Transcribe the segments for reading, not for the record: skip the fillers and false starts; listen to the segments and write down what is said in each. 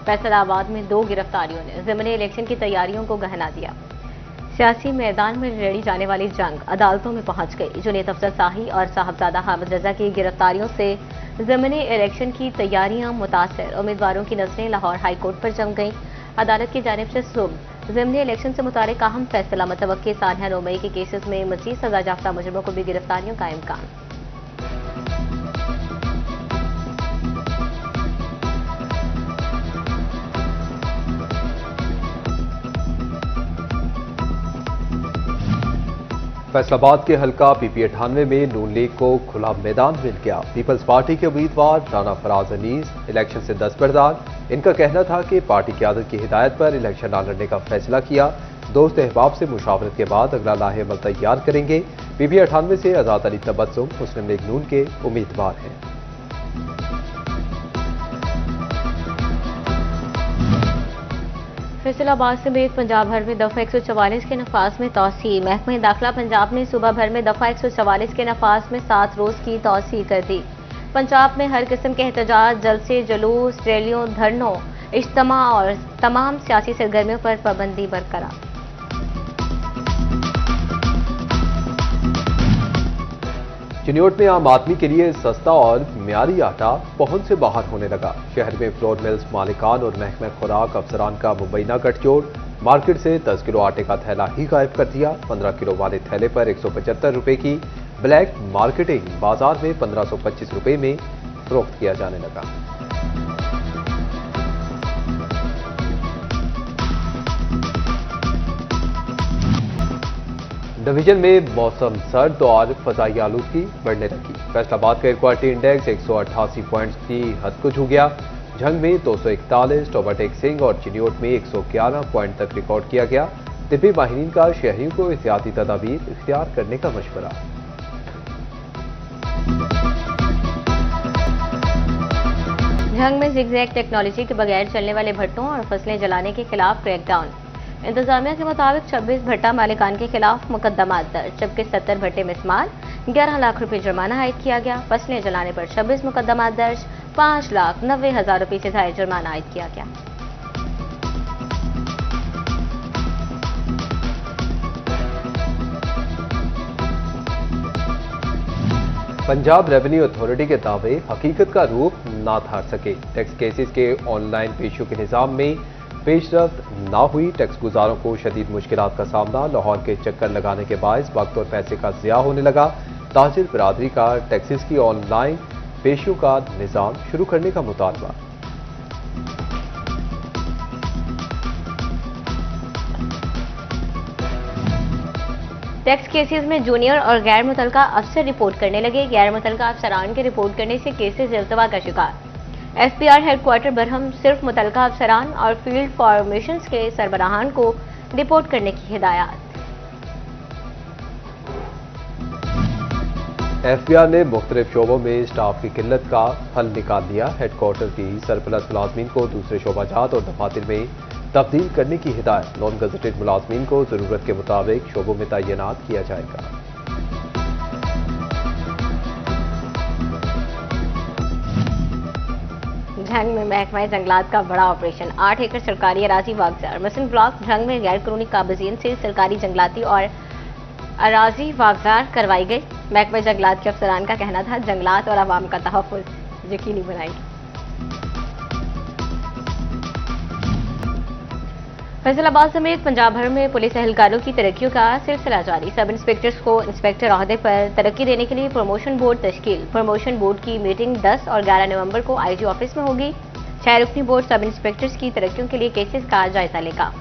फैसलाबाद में 2 गिरफ्तारियों ने ज़िमनी इलेक्शन की तैयारियों को गहना दिया। सियासी मैदान में लड़ी जाने वाली जंग अदालतों में पहुंच गई। जुनेद अफजल शाही और साहबजादा हामिद रजा की गिरफ्तारियों से ज़िमनी इलेक्शन की तैयारियां मुतासर। उम्मीदवारों की नजरें लाहौर हाई कोर्ट पर जम गईं। अदालत की जानिब से सुबह ज़िमनी इलेक्शन से मुतालिक अहम फैसला मुतवक्की सानिया 9 मई के केसेस में मज़ीद सजा याफ्ता मुजरिमों को भी गिरफ्तारियों का इम्कान। फैसलाबाद के हल्का PP98 में नून लीग को खुला मैदान मिल गया। पीपल्स पार्टी के उम्मीदवार राना फराज अनीस इलेक्शन से दस्तबरदार। इनका कहना था कि पार्टी क़यादत की हिदायत पर इलेक्शन न लड़ने का फैसला किया। दोस्त अहबाब से मुशावरत के बाद अगला लाहे-अमल तैयार करेंगे। PP98 से आज़ाद अली तबस्सुम मुस्लिम लीग नून के उम्मीदवार हैं। फैसलाबाद समेत पंजाब भर में दफा 144 के नफाज में तौसी। महकमा दाखिला पंजाब ने सूबा भर में दफा 144 के नफाज में 7 रोज की तौसी कर दी। पंजाब में हर किस्म के एहतजाज, जलसे, जुलूस, रैलियों, धरनों, इज्तिमा और तमाम सियासी सरगर्मियों पर पाबंदी बरकरार। चिन्योट में आम आदमी के लिए सस्ता और म्यारी आटा पहुंच से बाहर होने लगा। शहर में फ्लोर मिल्स मालिकान और महकमा खुराक अफसरान का मुबैना गठजोड़। मार्केट से 10 किलो आटे का थैला ही गायब कर दिया। 15 किलो वाले थैले पर 175 रुपए की ब्लैक मार्केटिंग बाजार में 1525 रुपए में फरोख्त किया जाने लगा। डिवीजन में मौसम सर्द और फजाई आलूदगी बढ़ने लगी। फैसलाबाद का एयर क्वालिटी इंडेक्स 188 पॉइंट्स की हद को छू गया। झंग में 241, टोबाटेक सिंह और चिन्योट में 111 पॉइंट तक रिकॉर्ड किया गया। तिब्बी माहिरीन का शहरियों को एहतियाती तदाबीर इख्तियार करने का मशवरा। झंग में जिगजैग टेक्नोलॉजी के बगैर चलने वाले भट्टों और फसलें जलाने के खिलाफ क्रैकडाउन। इंतजामिया के मुताबिक 26 भट्टा मालिकान के खिलाफ मुकदमा दर्ज, जबकि 70 भट्टे में इस्तेमाल 11 लाख रुपए जुर्माना आयद किया गया। फसलें जलाने पर 26 मुकदमा दर्ज, 5,90,000 रुपए से जायद जुर्माना आयद किया गया। पंजाब रेवेन्यू अथॉरिटी के दावे हकीकत का रूप ना धार सके। टैक्स केसेस के ऑनलाइन पेशियों के निजाम में पेशरफ्त ना हुई। टैक्स गुजारों को शदीद मुश्किलात का सामना। लाहौर के चक्कर लगाने के बायस वक्त और पैसे का ज़िया होने लगा। ताजिर बिरादरी का टैक्सेस की ऑनलाइन पेशियों का निजाम शुरू करने का मुतालबा। टैक्स केसेस में जूनियर और गैर मुतलका अफसर रिपोर्ट करने लगे। गैर मुतलका अफसरान के रिपोर्ट करने से केसेस इल्तवा का शिकार। FPR हेडक्वार्टर बरहम सिर्फ मुतलका अफसरान और फील्ड फॉर्मेशंस के सरबराहान को रिपोर्ट करने की हिदायत। FPR ने मुख्तलिफ शोबों में स्टाफ की किल्लत का हल निकाल दिया। हेडक्वार्टर की सरप्लस मुलाजमीन को दूसरे शोबाजात और दफातर में तब्दील करने की हिदायत। नॉन गजेटेड मुलाजमीन को जरूरत के मुताबिक शोबों में तैनात किया जाएगा। झंग में महकमा जंगलात का बड़ा ऑपरेशन। 8 एकड़ सरकारी अराजी वागजार। मसन ब्लॉक झंग में गैर कानूनी काबिजीन से सरकारी जंगलाती और अराजी वागजार करवाई गई। महकमा जंगलात के अफसरान का कहना था जंगलात और आवाम का तहफ़्फ़ुज़ यकीनी बनाएगी। फैसलाबाद समेत पंजाब भर में पुलिस एहलकारों की तरक्कियों का सिलसिला जारी। सब इंस्पेक्टर्स को इंस्पेक्टर ओहदे पर तरक्की देने के लिए प्रमोशन बोर्ड तश्कील। प्रमोशन बोर्ड की मीटिंग 10 और 11 नवंबर को IG ऑफिस में होगी। 6 रुकनी बोर्ड सब इंस्पेक्टर्स की तरक्कियों के लिए केसेस का जायजा लेगा।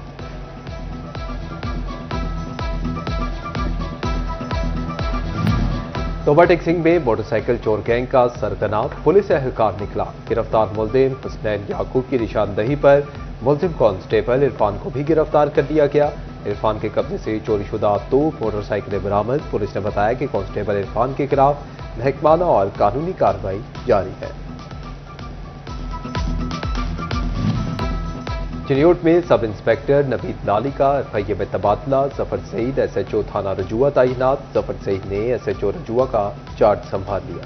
टोबाटेक सिंह में मोटरसाइकिल चोर गैंग का सरगना पुलिस एहलकार निकला। गिरफ्तार मुल्जिम हुसनैन याकूब की निशानदही पर मुल्जिम कांस्टेबल इरफान को भी गिरफ्तार कर लिया गया। इरफान के कब्जे से चोरीशुदा 2 मोटरसाइकिलें बरामद। पुलिस ने बताया कि कांस्टेबल इरफान के खिलाफ महकमाना और कानूनी कार्रवाई जारी है। चिन्योट में सब इंस्पेक्टर नवीद लाली का FIA में तबादला। जफर सईद SHO थाना रजुआ तैनात। जफर सईद ने SHO रजुआ का चार्ज संभाल लिया।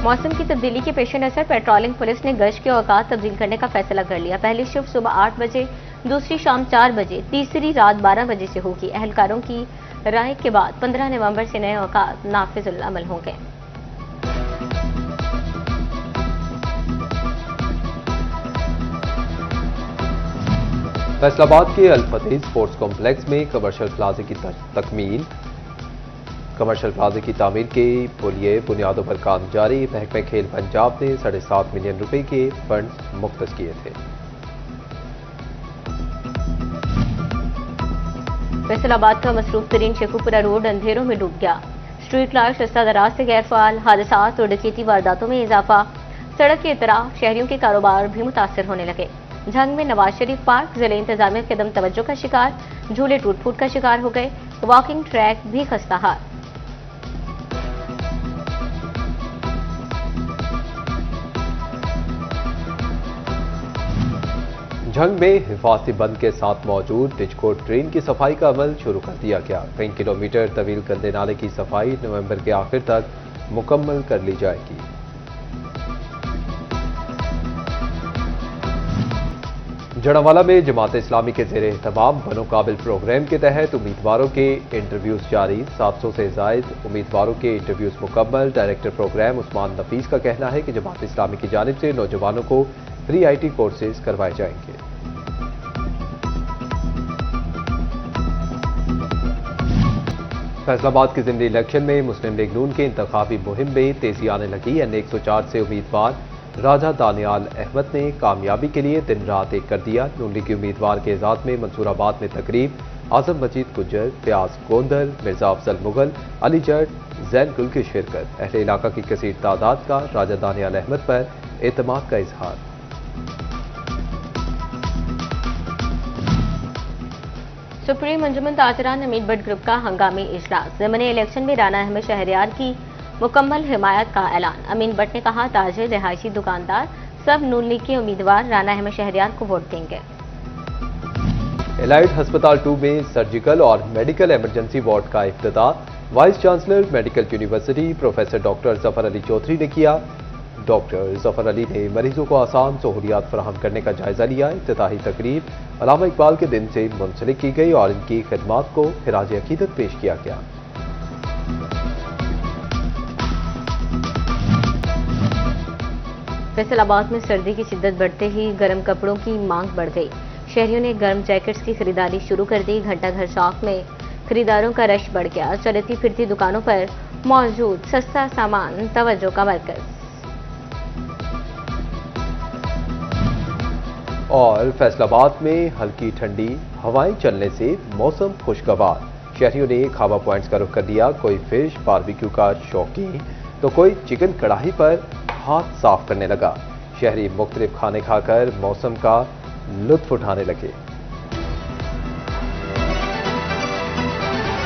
मौसम की तब्दीली के पेश नजर पेट्रोलिंग पुलिस ने गश्त के औकात तब्दील करने का फैसला कर लिया। पहली शिफ्ट सुबह 8 बजे, दूसरी शाम 4 बजे, तीसरी रात 12 बजे से होगी। अहलकारों की राय के बाद 15 नवंबर से नए औकात नाफिजुल अमल होंगे। फैसलाबाद के अल फतेह स्पोर्ट्स कॉम्प्लेक्स में कमर्शियल प्लाजा की तकमील कमर्शियल प्लाजा की तामीर के पुलिये बुनियादों पर काम जारी। महकमे खेल पंजाब ने 7.5 मिलियन रुपए के फंड मुख्तस किए थे। फैसलाबाद का मसरूफ तरीन शेखुपुरा रोड अंधेरों में डूब गया। स्ट्रीट लाइट रास्ता दराज से गैर फाल, हादसात और डकैती वारदातों में इजाफा। सड़क के इतराफ शहरियों के कारोबार भी मुतासर होने लगे। झंग में नवाज शरीफ पार्क जिले इंतजामिया के दम तवज्जो का शिकार, झूले टूट फूट का शिकार हो गए। वॉकिंग ट्रैक भी खस्ताहाल। झंग में हिफाजती बंद के साथ मौजूद डिचकोट ट्रेन की सफाई का अमल शुरू कर दिया गया। कई किलोमीटर तवील गंदे नाले की सफाई नवंबर के आखिर तक मुकम्मल कर ली जाएगी। जड़ावाला में जमात इस्लामी के ज़ेरे एहतमाम बनो काबिल प्रोग्राम के तहत उम्मीदवारों के इंटरव्यूज जारी। 700 से जायद उम्मीदवारों के इंटरव्यूज मुकम्मल। डायरेक्टर प्रोग्राम उस्मान नफीस का कहना है कि जमात इस्लामी की जानिब से नौजवानों को फ्री IT कोर्सेज करवाए जाएंगे। फैसलाबाद के ज़िमनी इलेक्शन में मुस्लिम लीग नून के इंतखाबी मुहिम में तेजी आने लगी। N104 से उम्मीदवार राजा दानियाल अहमद ने कामयाबी के लिए दिन रात एक कर दिया। नून लीग के उम्मीदवार के एजाज में मंसूराबाद में तकरीब। आजम मजीद गुज्जर, प्याज गोंदल, मिर्जा अफजल मुगल, अली जट, जैन गुल की शिरकत। अहले इलाका की कसीर तादाद का राजा दानियाल अहमद पर एतमाद का इजहार। सुप्रीम अंजुमन ताजरान अमीन भट्ट ग्रुप का हंगामी इजलास। ज़िमनी इलेक्शन में राना अहमद शहरयार की मुकम्मल हिमायत का ऐलान। अमीन भट्ट ने कहा, ताजिर, रिहायशी दुकानदार सब नून लीग के उम्मीदवार राना अहमद शहरयार को वोट देंगे। एलाइड अस्पताल 2 में सर्जिकल और मेडिकल इमरजेंसी वार्ड का इफ्तिताह vice chancellor medical university professor doctor Zafar Ali Chaudhry ने किया। डॉक्टर जफर अली ने मरीजों को आसान सहूलियात फराहम करने का जायजा लिया। इफ्तिताही तकरीब अल्लामा इकबाल के दिन से मुंसलिक की गई और इनकी खिदमात को खिराज अकीदत पेश किया गया। फैसलाबाद में सर्दी की शिद्दत बढ़ते ही गर्म कपड़ों की मांग बढ़ गई। शहरियों ने गर्म जैकेट्स की खरीदारी शुरू कर दी। घंटाघर चौक में खरीदारों का रश बढ़ गया। चलती फिरती दुकानों पर मौजूद सस्ता सामान तवज्जो का मरकज। और फैसलाबाद में हल्की ठंडी हवाएं चलने से मौसम खुशगवार। शहरियों ने खावा पॉइंट्स का रुख कर दिया। कोई फिश बारबेक्यू का शौकीन तो कोई चिकन कढ़ाई पर हाथ साफ करने लगा। शहरी मुख्तलिफ खाने खाकर मौसम का लुत्फ उठाने लगे।